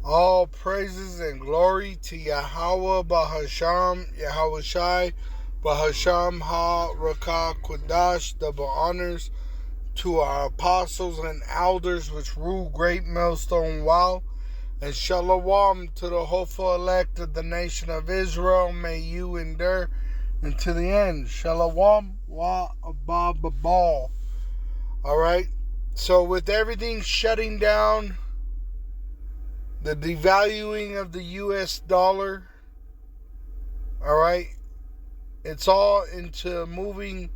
All praises and glory to Yahweh Bahasham, Yahweh Shai, Bahasham Ha Rakah Quadash, double honors to our apostles and elders which rule great millstone wow, and shalom to the hopeful elect of the nation of Israel. May you endure unto the end. Shalom wa abababal. Alright, so with everything shutting down, the devaluing of the US dollar, alright, it's all into moving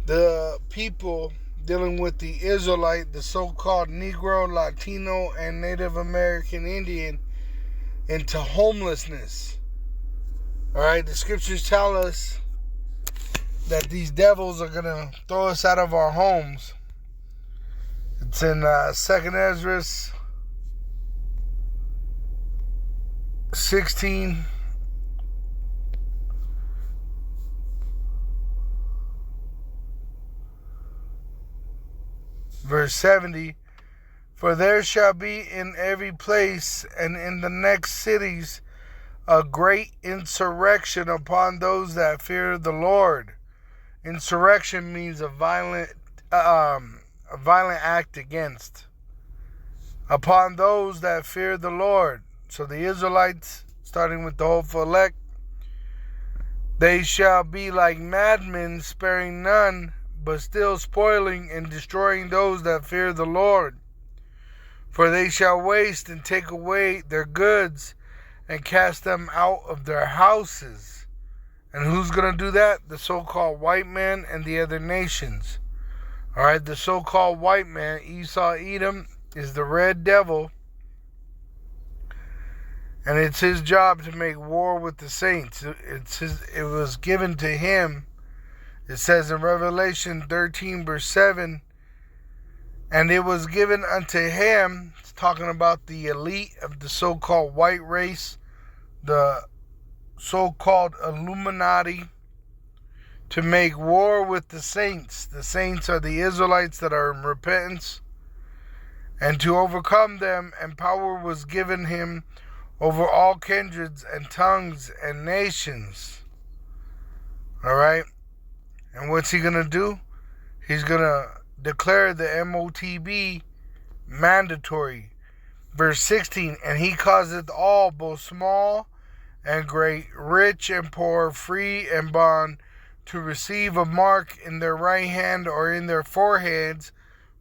the people dealing with the Israelite, the so-called Negro, Latino, and Native American Indian into homelessness. Alright, the scriptures tell us that these devils are going to throw us out of our homes. It's in 2nd Esdras 16 verse 70. For there shall be in every place and in the next cities a great insurrection upon those that fear the Lord. Insurrection means a violent act against. Upon those that fear the Lord. So the Israelites, starting with the hopeful elect, they shall be like madmen, sparing none, but still spoiling and destroying those that fear the Lord. For they shall waste and take away their goods and cast them out of their houses. And who's going to do that? The so-called white man and the other nations. Alright, the so-called white man, Esau Edom, is the red devil. And it's his job to make war with the saints. It was given to him. It says in Revelation 13 verse 7, and it was given unto him, it's talking about the elite of the so-called white race, the so-called Illuminati, to make war with the saints. The saints are the Israelites that are in repentance, and to overcome them, and power was given him over all kindreds and tongues and nations. Alright? And what's he going to do? He's going to declare the MOTB mandatory. Verse 16, and he causeth all, both small and great, rich and poor, free and bond, to receive a mark in their right hand or in their foreheads,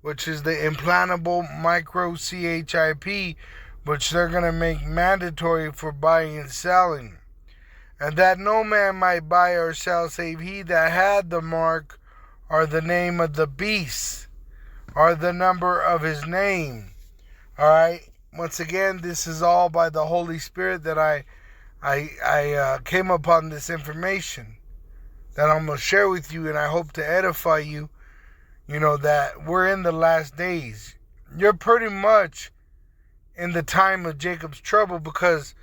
which is the implantable microchip, which they're going to make mandatory for buying and selling. And that no man might buy or sell save he that had the mark or the name of the beast or the number of his name. Alright, once again, this is all by the Holy Spirit that I came upon this information that I'm going to share with you, and I hope to edify you, that we're in the last days. You're pretty much in the time of Jacob's trouble, because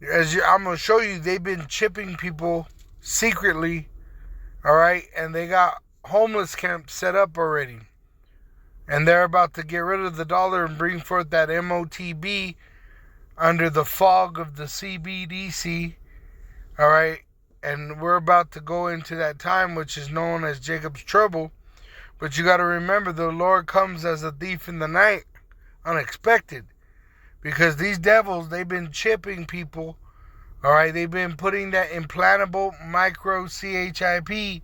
I'm going to show you, they've been chipping people secretly, alright, and they got homeless camps set up already, and they're about to get rid of the dollar and bring forth that MOTB under the fog of the CBDC, alright, and we're about to go into that time which is known as Jacob's trouble. But you got to remember, the Lord comes as a thief in the night, unexpected. Because these devils, they've been chipping people, alright? They've been putting that implantable microchip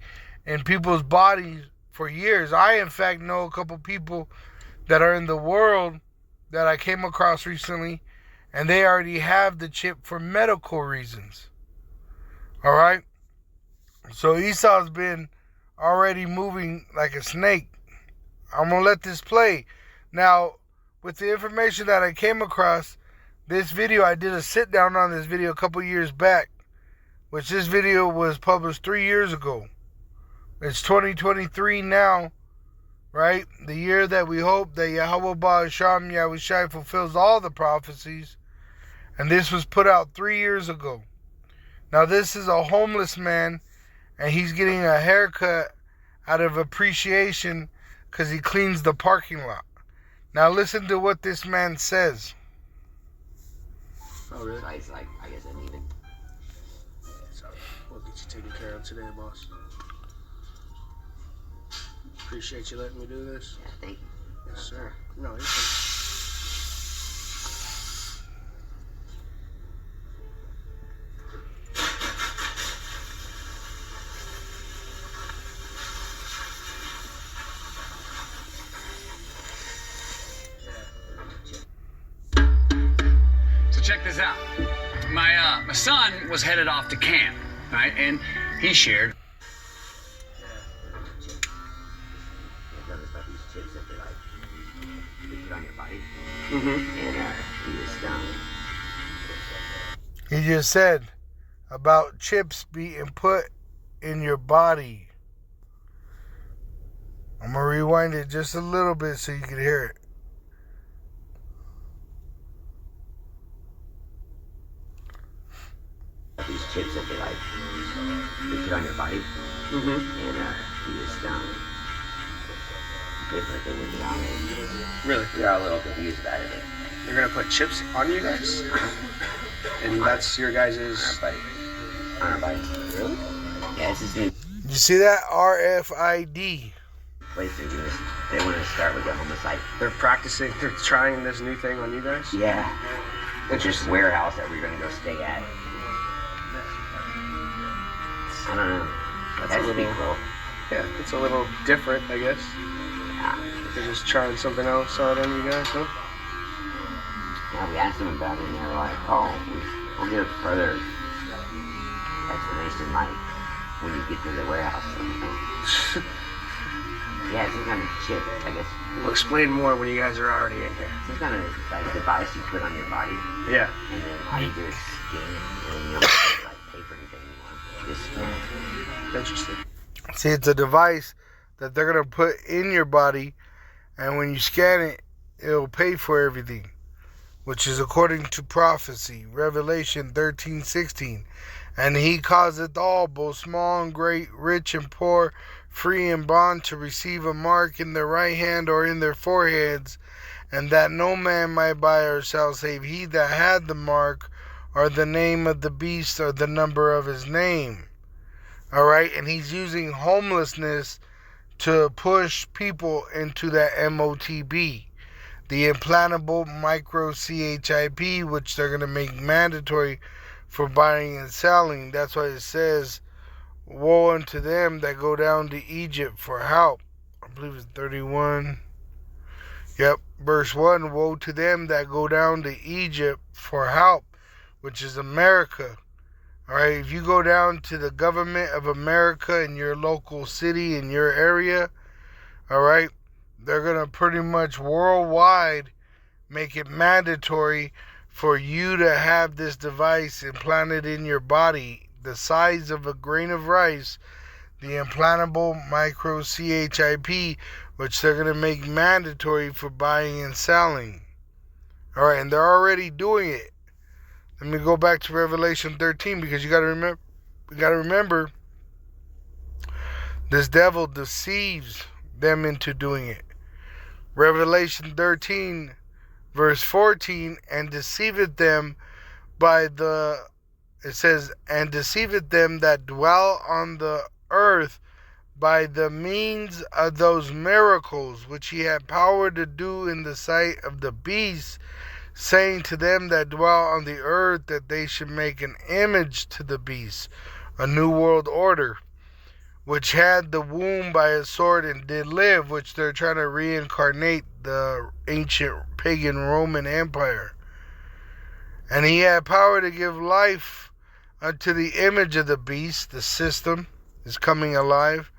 in people's bodies for years. I, in fact, know a couple people that are in the world that I came across recently, and they already have the chip for medical reasons. Alright? So Esau's been already moving like a snake. I'm going to let this play. Now, with the information that I came across, this video, I did a sit down on this video a couple years back, which this video was published 3 years ago. It's 2023 now, right? The year that we hope that Yahweh Ba'asham Yahweh Shai fulfills all the prophecies. And this was put out 3 years ago. Now this is a homeless man, and he's getting a haircut out of appreciation because he cleans the parking lot. Now listen to what this man says. Oh, really? So I guess I need it. So we'll get you taken care of today, boss. Appreciate you letting me do this. Yeah, thank you. Yes, sir. No, you're fine. So check this out. My son was headed off to camp, right? And he shared. About these chips that they put on your body. Mm-hmm. And he was stung. He just said about chips being put in your body. I'm going to rewind it just a little bit so you can hear it. These chips that they put on your body. Mm-hmm. And he was stung. They put it with the almond. Really? We are a little confused about it. They're gonna put chips on you guys? And that's your guys' On our body. Really? Yeah, it's his new You see that? RFID. place they're doing. They want to start with the homicide. They're practicing, they're trying this new thing on you guys? Yeah. It's this warehouse that we're gonna go stay at. I don't know. That's a pretty little- cool. Yeah, it's a little different, I guess. Yeah. They're just trying something else out on you guys, huh? Yeah, we asked them about it and they were like, oh, we'll give further explanation like when you get to the warehouse. Yeah, it's some kind of chip, I guess. We'll explain more when you guys are already in here. Some kind of like device you put on your body, Yeah. and then all you do is scan it, and then you don't have to like pay for anything anymore. Just scan it. Interesting. See, it's a device that they're going to put in your body, and when you scan it, it'll pay for everything, which is according to prophecy, Revelation 13:16. And he causeth all, both small and great, rich and poor, free and bond, to receive a mark in their right hand or in their foreheads, and that no man might buy or sell save he that had the mark, or the name of the beast, or the number of his name. All right, and he's using homelessness to push people into that MOTB, the implantable microchip, which they're going to make mandatory for buying and selling. That's why it says, woe unto them that go down to Egypt for help. I believe it's 31. Yep, verse 1, woe to them that go down to Egypt for help, which is America. All right, if you go down to the government of America in your local city, in your area, all right, they're going to pretty much worldwide make it mandatory for you to have this device implanted in your body, the size of a grain of rice, the implantable microchip, which they're going to make mandatory for buying and selling. All right, and they're already doing it. Let me go back to Revelation 13, because you got to remember, this devil deceives them into doing it. Revelation 13, verse 14, and deceiveth them it says, and deceiveth them that dwell on the earth by the means of those miracles which he had power to do in the sight of the beast, saying to them that dwell on the earth that they should make an image to the beast, a new world order, which had the womb by a sword and did live, which they're trying to reincarnate the ancient pagan Roman Empire. And he had power to give life unto the image of the beast. The system is coming alive,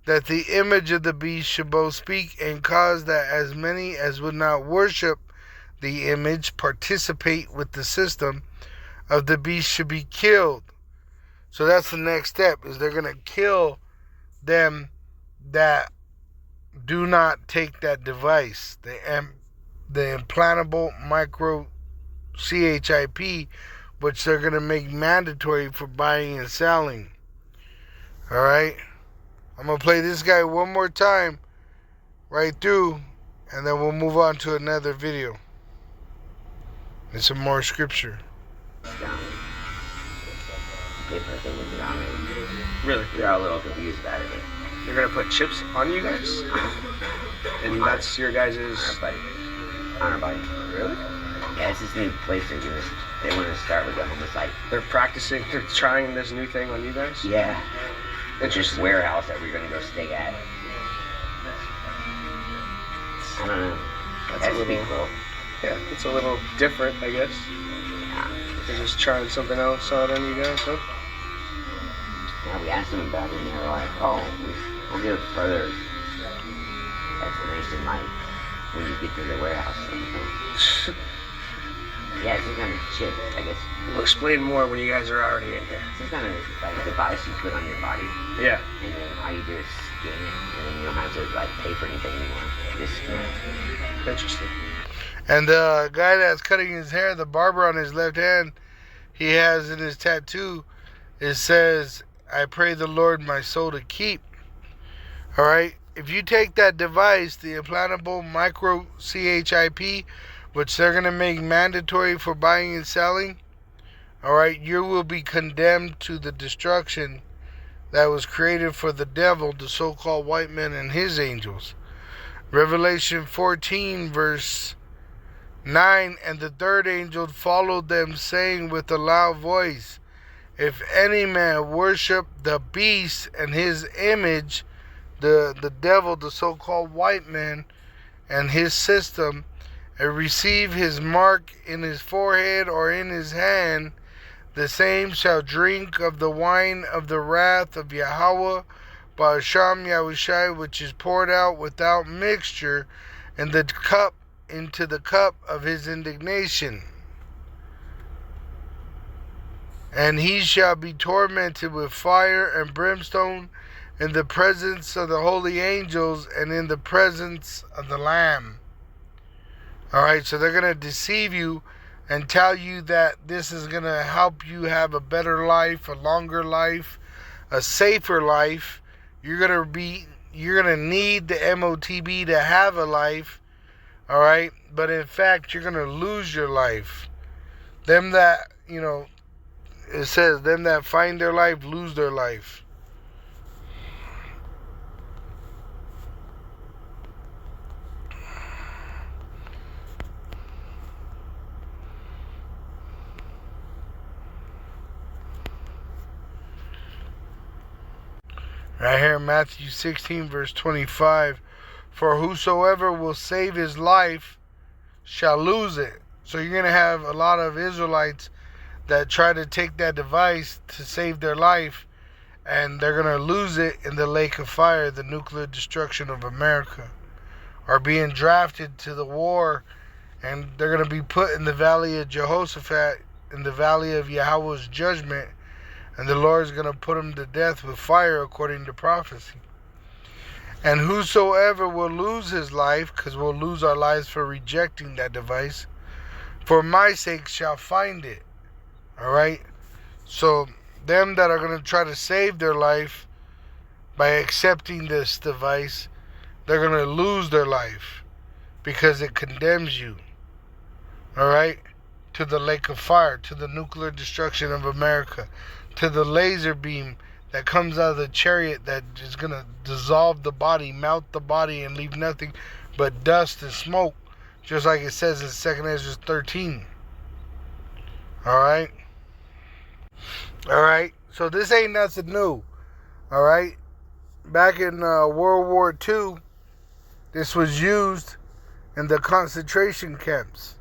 that the image of the beast should both speak and cause that as many as would not worship the image, participate with the system of the beast, should be killed. So that's the next step, is they're going to kill them that do not take that device, the implantable microchip, which they're going to make mandatory for buying and selling. All right, I'm going to play this guy one more time right through, and then we'll move on to another video and some more scripture. paper thing with it on it. Really? They're all a little confused about it. You're gonna put chips on you guys? And that's your guys' On our body. Really? Yeah, it's this new place they want to start with the homeless life. They're trying this new thing on you guys? Yeah. It's this Interesting. warehouse that we're gonna go stay at. I don't know. That would be cool. Yeah, it's a little different, I guess. Yeah. They're just trying something else out on you guys, huh? Yeah, we asked them about it and they were like, oh, we'll give further explanation like when you get to the warehouse. Yeah, it's some kind of chip, I guess. We'll explain more when you guys are already in here. Some kind of like device you put on your body, Yeah. and then all you do is scan it, and then you don't have to like pay for anything anymore. Just scan it. Interesting. And the guy that's cutting his hair, the barber on his left hand, he has in his tattoo, it says, I pray the Lord my soul to keep. All right. If you take that device, the implantable micro CHIP, which they're going to make mandatory for buying and selling, all right, you will be condemned to the destruction that was created for the devil, the so-called white man and his angels. Revelation 14, verse 9, and the third angel followed them, saying with a loud voice, if any man worship the beast and his image, the devil, the so-called white man, and his system, and receive his mark in his forehead or in his hand, the same shall drink of the wine of the wrath of Yahweh, Ba'asham Yahushai, which is poured out without mixture in the cup, into the cup of his indignation. And he shall be tormented with fire and brimstone in the presence of the holy angels and in the presence of the Lamb. Alright, so they're going to deceive you and tell you that this is going to help you have a better life, a longer life, a safer life. You're going to need the MOTB to have a life. Alright, but in fact, you're going to lose your life. Them that, it says, them that find their life, lose their life. Right here in Matthew 16, verse 25. For whosoever will save his life shall lose it. So you're going to have a lot of Israelites that try to take that device to save their life, and they're going to lose it in the lake of fire, the nuclear destruction of America, or being drafted to the war, and they're going to be put in the valley of Jehoshaphat, in the valley of Yahweh's judgment, and the Lord is going to put them to death with fire according to prophecy. And whosoever will lose his life, because we'll lose our lives for rejecting that device, for my sake shall find it. Alright? So, them that are going to try to save their life by accepting this device, they're going to lose their life because it condemns you. Alright? To the lake of fire, to the nuclear destruction of America, to the laser beam that comes out of the chariot that is going to dissolve the body, melt the body, and leave nothing but dust and smoke, just like it says in 2 Esdras 13. Alright? Alright? So this ain't nothing new. Alright? Back in World War II, this was used in the concentration camps.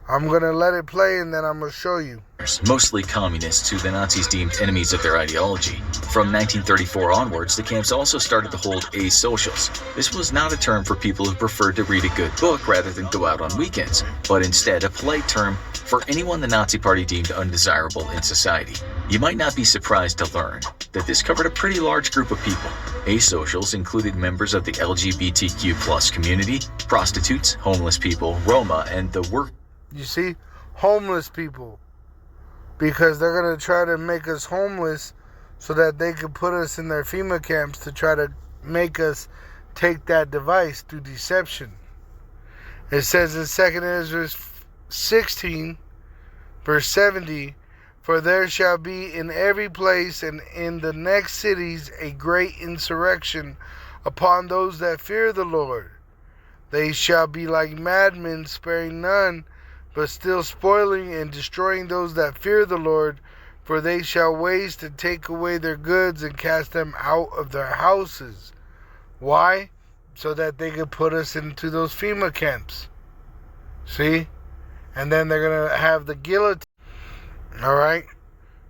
I'm going to let it play and then I'm going to show you. Mostly communists who the Nazis deemed enemies of their ideology. From 1934 onwards, the camps also started to hold asocials. This was not a term for people who preferred to read a good book rather than go out on weekends, but instead a polite term for anyone the Nazi Party deemed undesirable in society. You might not be surprised to learn that this covered a pretty large group of people. Asocials included members of the LGBTQ+ community, prostitutes, homeless people, Roma, and the work. You see? Homeless people. Because they're going to try to make us homeless so that they can put us in their FEMA camps to try to make us take that device through deception. It says in 2 Esdras 16, verse 70, For there shall be in every place and in the next cities a great insurrection upon those that fear the Lord. They shall be like madmen, sparing none, but still spoiling and destroying those that fear the Lord. For they shall waste and take away their goods and cast them out of their houses. Why? So that they could put us into those FEMA camps. See? And then they're going to have the guillotine. Alright?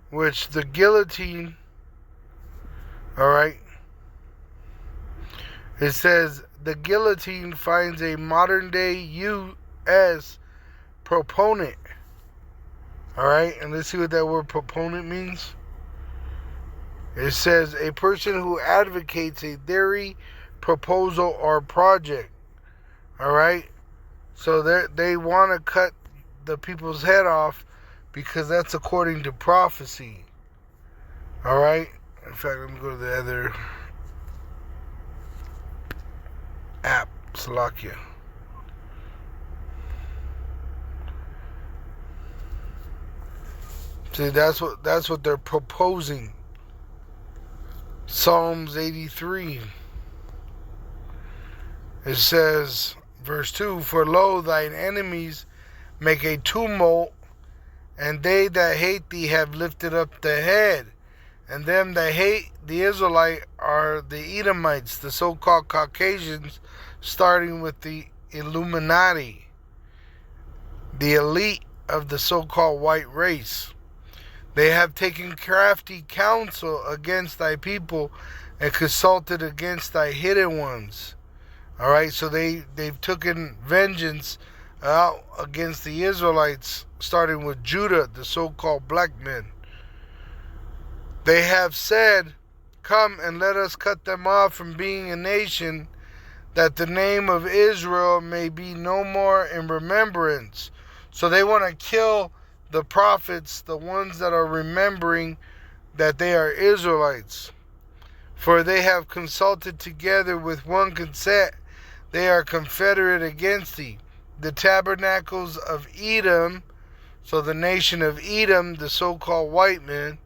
Which the guillotine, alright, it says the guillotine finds a modern day U.S. proponent. Alright, and let's see what that word proponent means. It says a person who advocates a theory, proposal, or project. Alright, so they want to cut the people's head off because that's according to prophecy. Alright, in fact, let me go to the other app, Slovakia. See, that's what they're proposing. Psalms 83. It says, verse 2, for lo, thine enemies make a tumult, and they that hate thee have lifted up the head. And them that hate the Israelite are the Edomites, the so-called Caucasians, starting with the Illuminati, the elite of the so-called white race. They have taken crafty counsel against thy people and consulted against thy hidden ones. Alright, so they've taken vengeance out against the Israelites, starting with Judah, the so-called black men. They have said, come and let us cut them off from being a nation, that the name of Israel may be no more in remembrance. So they want to kill the prophets, the ones that are remembering that they are Israelites. For they have consulted together with one consent, they are confederate against thee. The tabernacles of Edom, so the nation of Edom, the so-called white men,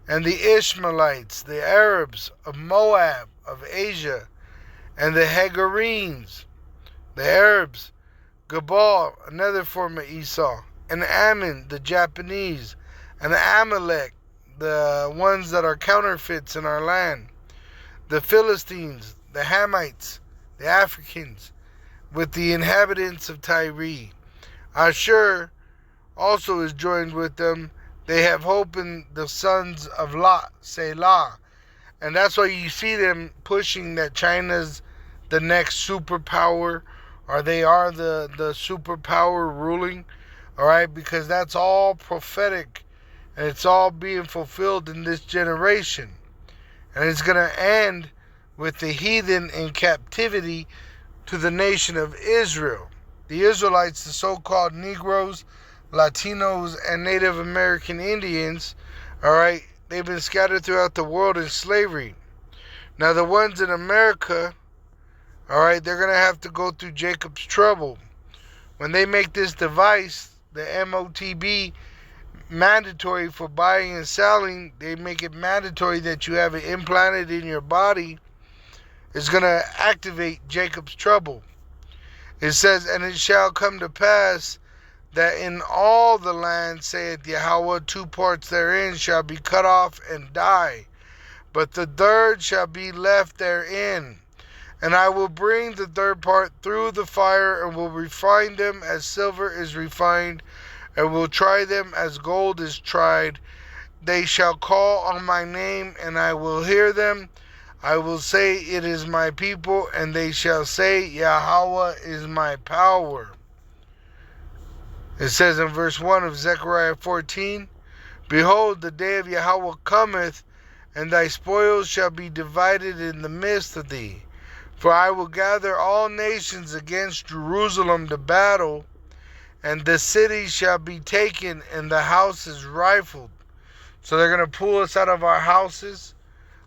and the Ishmaelites, the Arabs of Moab, of Asia, and the Hagarenes, the Arabs, Gabal, another form of Esau, and Ammon, the Japanese, and Amalek, the ones that are counterfeits in our land, the Philistines, the Hamites, the Africans, with the inhabitants of Tyre. Ashur also is joined with them. They have hope in the sons of Lot, Selah. And that's why you see them pushing that China's the next superpower, or they are the superpower ruling. Alright, because that's all prophetic, and it's all being fulfilled in this generation. And it's going to end with the heathen in captivity to the nation of Israel. The Israelites, the so-called Negroes, Latinos, and Native American Indians, alright, they've been scattered throughout the world in slavery. Now the ones in America, alright, they're going to have to go through Jacob's trouble. When they make this device, the MOTB, mandatory for buying and selling, they make it mandatory that you have it implanted in your body. It's going to activate Jacob's trouble. It says, and it shall come to pass that in all the land, saith Yahweh, 2 parts therein shall be cut off and die, but the third shall be left therein. And I will bring the third part through the fire, and will refine them as silver is refined, and will try them as gold is tried. They shall call on my name, and I will hear them. I will say, it is my people, and they shall say, Yahweh is my power. It says in verse 1 of Zechariah 14, behold, the day of Yahweh cometh, and thy spoils shall be divided in the midst of thee. For I will gather all nations against Jerusalem to battle, and the city shall be taken, and the houses rifled. So they're going to pull us out of our houses.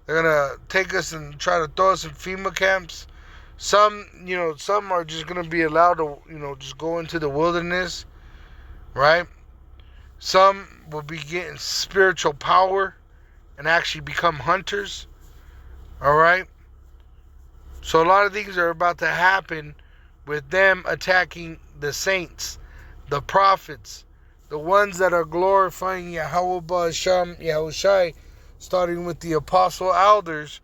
They're going to take us and try to throw us in FEMA camps. Some are just going to be allowed to, just go into the wilderness, right? Some will be getting spiritual power and actually become hunters. All right. So a lot of things are about to happen with them attacking the saints, the prophets, the ones that are glorifying Yahweh Ba'Hasham Yahushai, starting with the apostle elders,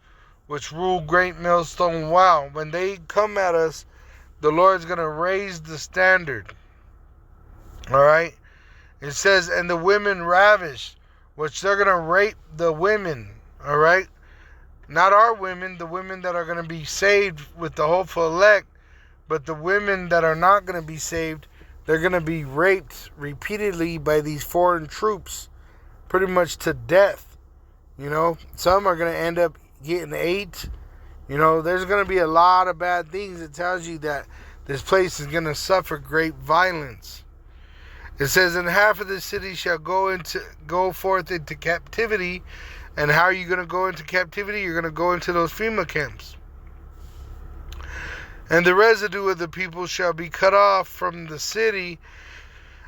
which rule Great Millstone Wow. When they come at us, the Lord's going to raise the standard. All right. It says, and the women ravished, which they're going to rape the women. All right. Not our women, the women that are going to be saved with the hopeful elect, but the women that are not going to be saved, they're going to be raped repeatedly by these foreign troops, pretty much to death. You know, some are going to end up getting ate. You know, there's going to be a lot of bad things. It tells you that this place is going to suffer great violence. It says, and half of the city shall go forth into captivity. And how are you going to go into captivity? You're going to go into those FEMA camps. And the residue of the people shall be cut off from the city.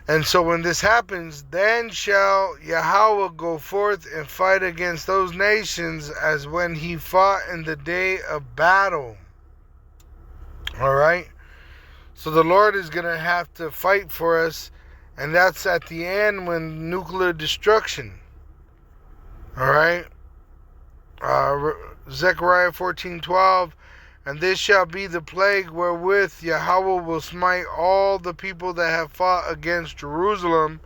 And so when this happens, then shall Yahweh go forth and fight against those nations as when he fought in the day of battle. All right. So the Lord is going to have to fight for us. And that's at the end when nuclear destruction. All right. Zechariah 14:12, and this shall be the plague wherewith Yahweh will smite all the people that have fought against Jerusalem.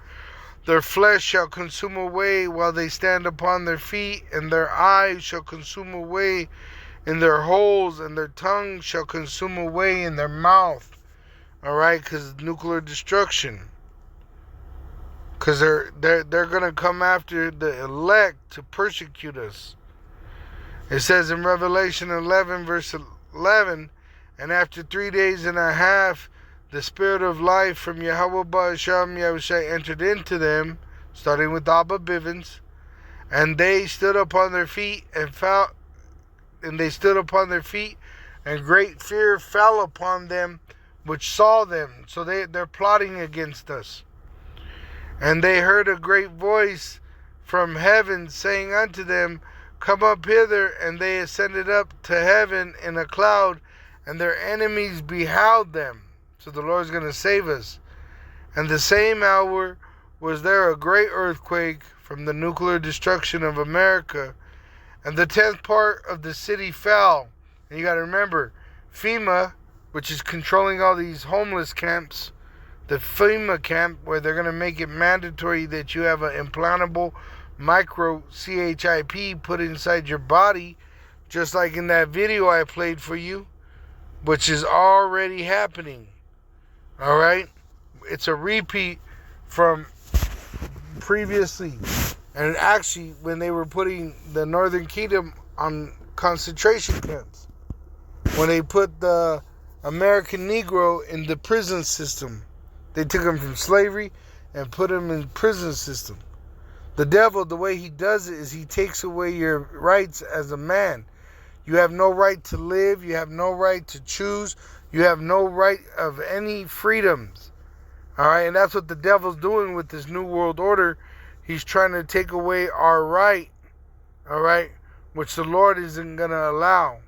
Their flesh shall consume away while they stand upon their feet, and their eyes shall consume away in their holes, and their tongue shall consume away in their mouth. All right, because nuclear destruction. Because they're going to come after the elect to persecute us. It says in Revelation 11, verse 11, and after 3 days and a half, the spirit of life from Yahweh Ba'Hasham Yahushai entered into them, starting with Abba Bivens, and they stood upon their feet and great fear fell upon them which saw them. So they're plotting against us. And they heard a great voice from heaven saying unto them, come up hither. And they ascended up to heaven in a cloud, and their enemies beheld them. So the Lord's going to save us. And the same hour was there a great earthquake from the nuclear destruction of America, and the 10th part of the city fell. And you got to remember, FEMA, which is controlling all these homeless camps, the FEMA camp, where they're going to make it mandatory that you have an implantable micro CHIP put inside your body, just like in that video I played for you, which is already happening. All right? It's a repeat from previously. And actually, when they were putting the Northern Kingdom on concentration camps, when they put the American Negro in the prison system, they took him from slavery and put him in prison system. The devil, the way he does it is he takes away your rights as a man. You have no right to live. You have no right to choose. You have no right of any freedoms. All right, and that's what the devil's doing with this New World Order. He's trying to take away our right, all right, which the Lord isn't going to allow.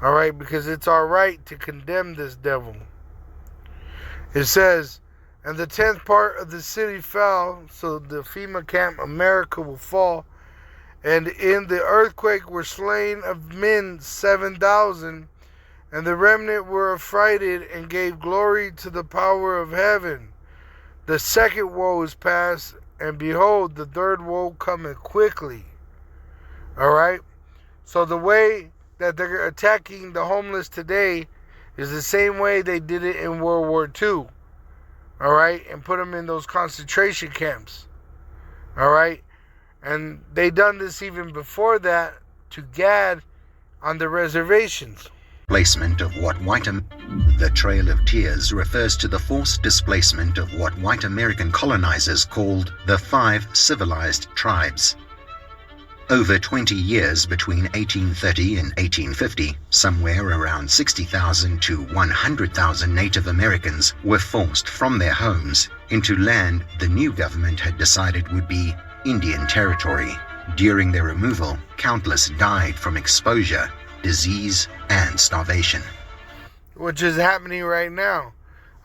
All right, because it's our right to condemn this devil. It says, and the 10th part of the city fell, so the FEMA camp America will fall. And in the earthquake were slain of men 7,000, and the remnant were affrighted and gave glory to the power of heaven. The second woe is past, and behold, the third woe cometh quickly. All right? So the way that they're attacking the homeless today is the same way they did it in World War II. All right? And put them in those concentration camps. All right? And they done this even before that to Gad on the reservations. Displacement of what the Trail of Tears refers to the forced displacement of what white American colonizers called the 5 civilized tribes. Over 20 years between 1830 and 1850, somewhere around 60,000 to 100,000 Native Americans were forced from their homes into land the new government had decided would be Indian territory. During their removal, countless died from exposure, disease, and starvation. Which is happening right now.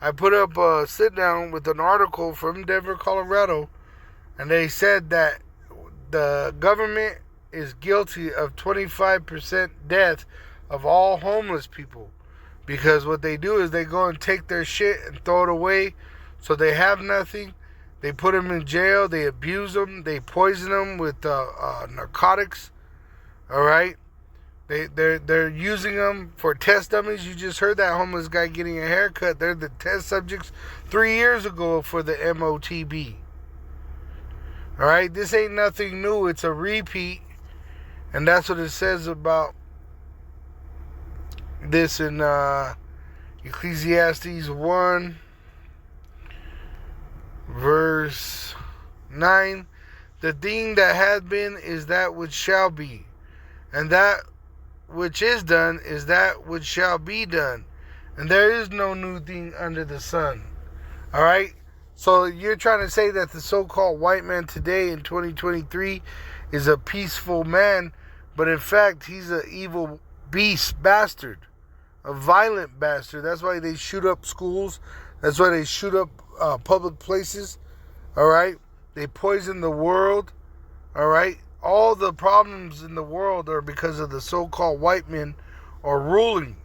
I put up a sit down with an article from Denver, Colorado, and they said that the government is guilty of 25% death of all homeless people, because what they do is they go and take their shit and throw it away, so they have nothing. They put them in jail, they abuse them, they poison them with narcotics. All right, they're using them for test dummies. You just heard that homeless guy getting a haircut. They're the test subjects 3 years ago for the MOTB. All right, this ain't nothing new. It's a repeat, and that's what it says about this in Ecclesiastes 1, verse 9. The thing that hath been is that which shall be, and that which is done is that which shall be done, and there is no new thing under the sun. All right? So you're trying to say that the so-called white man today in 2023 is a peaceful man, but in fact he's an evil beast bastard, a violent bastard. That's why they shoot up schools. That's why they shoot up public places. All right? They poison the world. All right? All the problems in the world are because of the so-called white men are ruling.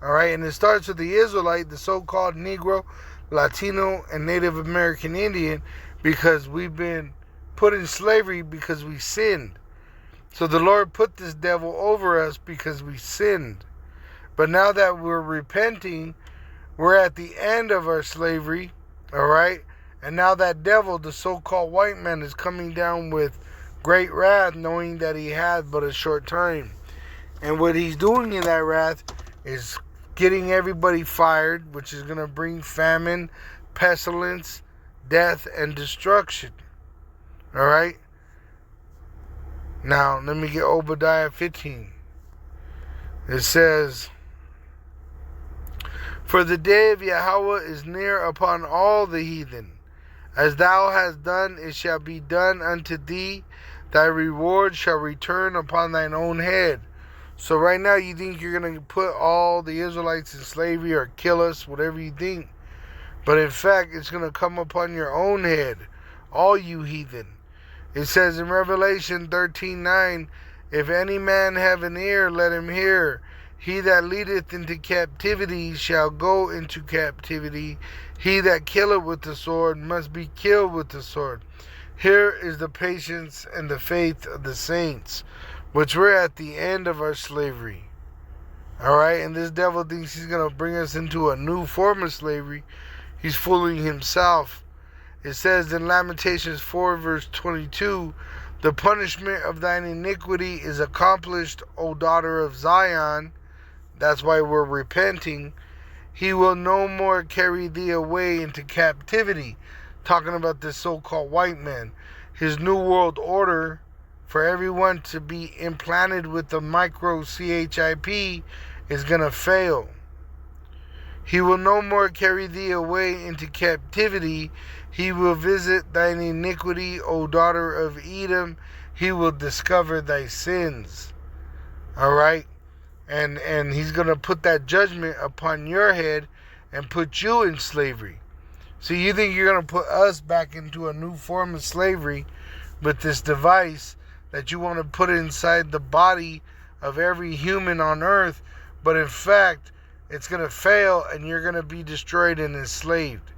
All right? And it starts with the Israelite, the so-called Negro, Latino, and Native American Indian, because we've been put in slavery because we sinned. So the Lord put this devil over us because we sinned. But now that we're repenting, we're at the end of our slavery, all right? And now that devil, the so-called white man, is coming down with great wrath, knowing that he had but a short time. And what he's doing in that wrath is getting everybody fired, which is going to bring famine, pestilence, death, and destruction. All right? Now, let me get Obadiah 15. It says, for the day of Yahweh is near upon all the heathen. As thou hast done, it shall be done unto thee. Thy reward shall return upon thine own head. So right now you think you're going to put all the Israelites in slavery or kill us, whatever you think. But in fact, it's going to come upon your own head, all you heathen. It says in Revelation 13:9, if any man have an ear, let him hear. He that leadeth into captivity shall go into captivity. He that killeth with the sword must be killed with the sword. Here is the patience and the faith of the saints, which we're at the end of our slavery. All right, and this devil thinks he's going to bring us into a new form of slavery. He's fooling himself. It says in Lamentations 4, verse 22, the punishment of thine iniquity is accomplished, O daughter of Zion. That's why we're repenting. He will no more carry thee away into captivity. Talking about this so-called white man. His new world order for everyone to be implanted with the microchip is going to fail. He will no more carry thee away into captivity. He will visit thine iniquity, O daughter of Edom. He will discover thy sins. All right? And he's going to put that judgment upon your head and put you in slavery. So you think you're going to put us back into a new form of slavery with this device that you want to put inside the body of every human on earth, but in fact, it's going to fail and you're going to be destroyed and enslaved.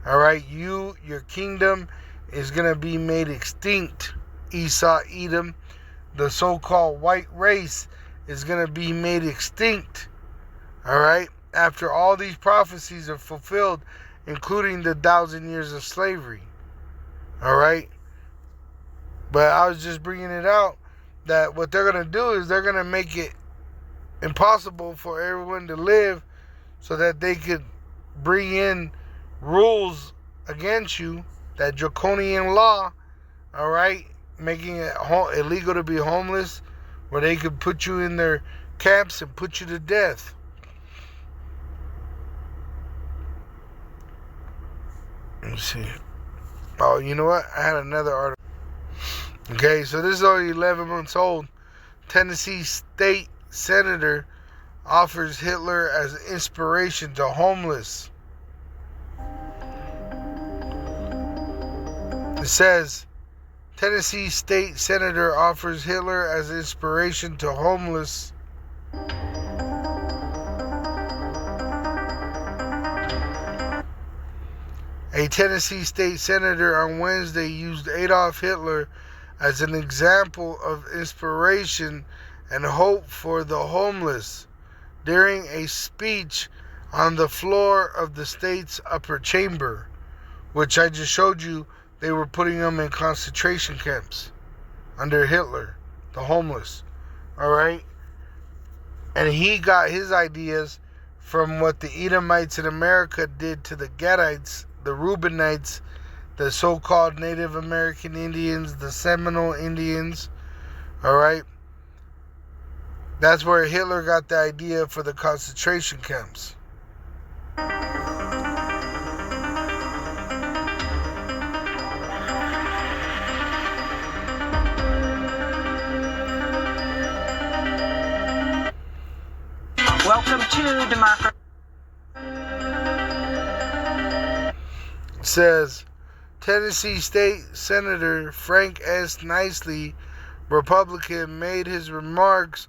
All right, your kingdom is going to be made extinct. Esau, Edom, the so-called white race is going to be made extinct. All right, after all these prophecies are fulfilled, including the 1,000 years of slavery. All right, but I was just bringing it out that what they're going to do is they're going to make it impossible for everyone to live so that they could bring in rules against you, that draconian law, all right? making it illegal to be homeless, where they could put you in their camps and put you to death. Let me see. Oh, you know what? I had another article. Okay, so this is only 11 months old. Tennessee state senator offers Hitler as inspiration to homeless. It says, Tennessee state senator offers Hitler as inspiration to homeless. A Tennessee state senator on Wednesday used Adolf Hitler as an example of inspiration and hope for the homeless during a speech on the floor of the state's upper chamber, which I just showed you. They were putting them in concentration camps under Hitler, the homeless. All right? And he got his ideas from what the Edomites in America did to the Gadites, the Reubenites, the so-called Native American Indians, the Seminole Indians. All right? That's where Hitler got the idea for the concentration camps. Welcome to democracy. Says Tennessee State Senator Frank S. Nicely, Republican, made his remarks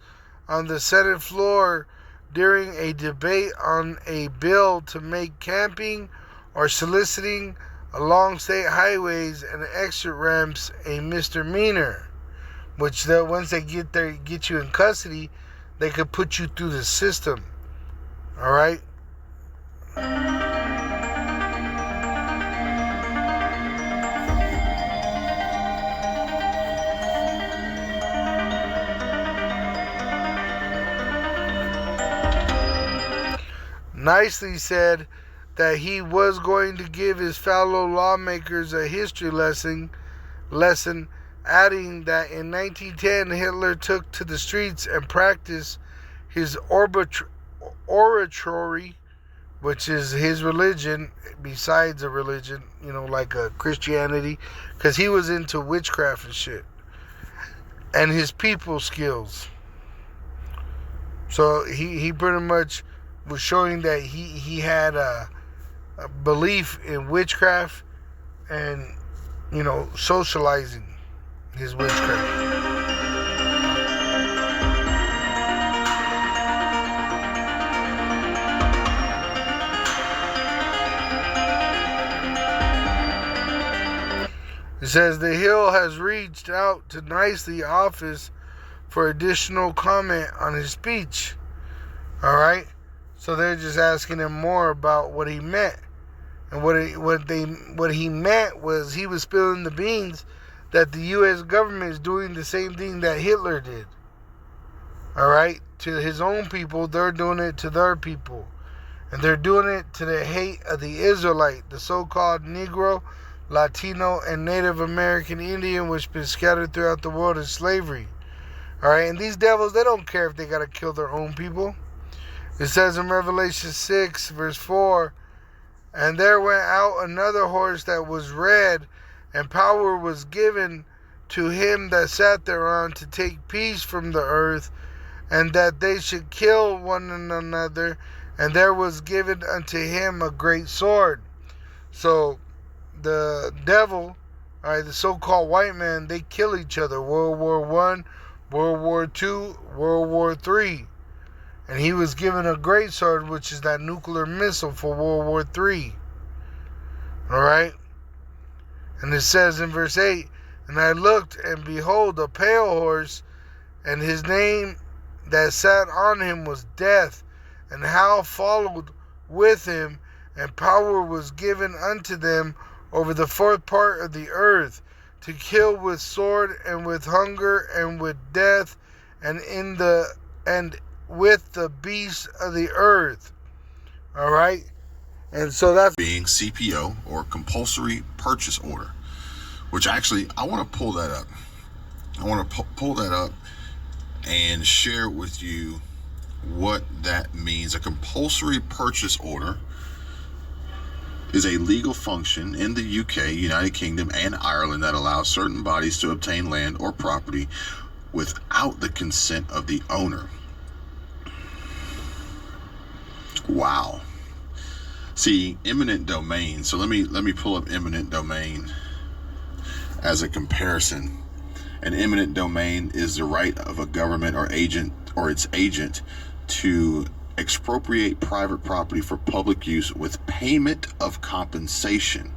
on the Senate floor during a debate on a bill to make camping or soliciting along state highways and exit ramps a misdemeanor, which once they get you in custody, they could put you through the system. All right? Nicely said that he was going to give his fellow lawmakers a history lesson, adding that in 1910 Hitler took to the streets and practiced his oratory, which is his religion besides a religion, like a Christianity, because he was into witchcraft and shit, and his people skills. So he pretty much was showing that he had a belief in witchcraft and, socializing his witchcraft. It says the Hill has reached out to Nicely office for additional comment on his speech. All right? So they're just asking him more about what he meant. And what he meant was he was spilling the beans that the U.S. government is doing the same thing that Hitler did. All right? To his own people, they're doing it to their people. And they're doing it to the hate of the Israelite, the so-called Negro, Latino, and Native American Indian, which has been scattered throughout the world as slavery. All right? And these devils, they don't care if they got to kill their own people. It says in Revelation 6, verse 4, and there went out another horse that was red, and power was given to him that sat thereon to take peace from the earth, and that they should kill one another, and there was given unto him a great sword. So the devil, all right, the so-called white man, they kill each other. World War I, World War II, World War III. And he was given a great sword, which is that nuclear missile for World War III. Alright? And it says in verse 8, and I looked, and behold, a pale horse, and his name that sat on him was Death, and hell followed with him, and power was given unto them over the fourth part of the earth, to kill with sword, and with hunger, and with death, and with the beasts of the earth. All right? And so that's being CPO, or compulsory purchase order, which actually, I want to pull that up I want to pull that up and share with you what that means. A compulsory purchase order is a legal function in the UK, United Kingdom, and Ireland that allows certain bodies to obtain land or property without the consent of the owner. Wow. See, eminent domain. So let me pull up eminent domain as a comparison. An eminent domain is the right of a government or agent or its agent to expropriate private property for public use with payment of compensation,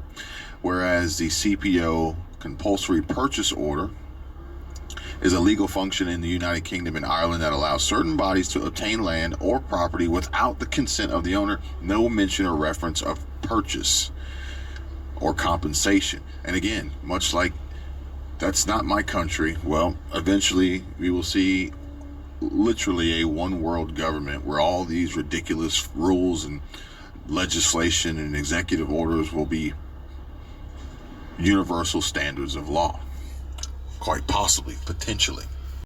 whereas the CPO, compulsory purchase order, is a legal function in the United Kingdom and Ireland that allows certain bodies to obtain land or property without the consent of the owner. No mention or reference of purchase or compensation. And again, much like that's not my country, well, eventually we will see literally a one world government where all these ridiculous rules and legislation and executive orders will be universal standards of law. Quite possibly, potentially.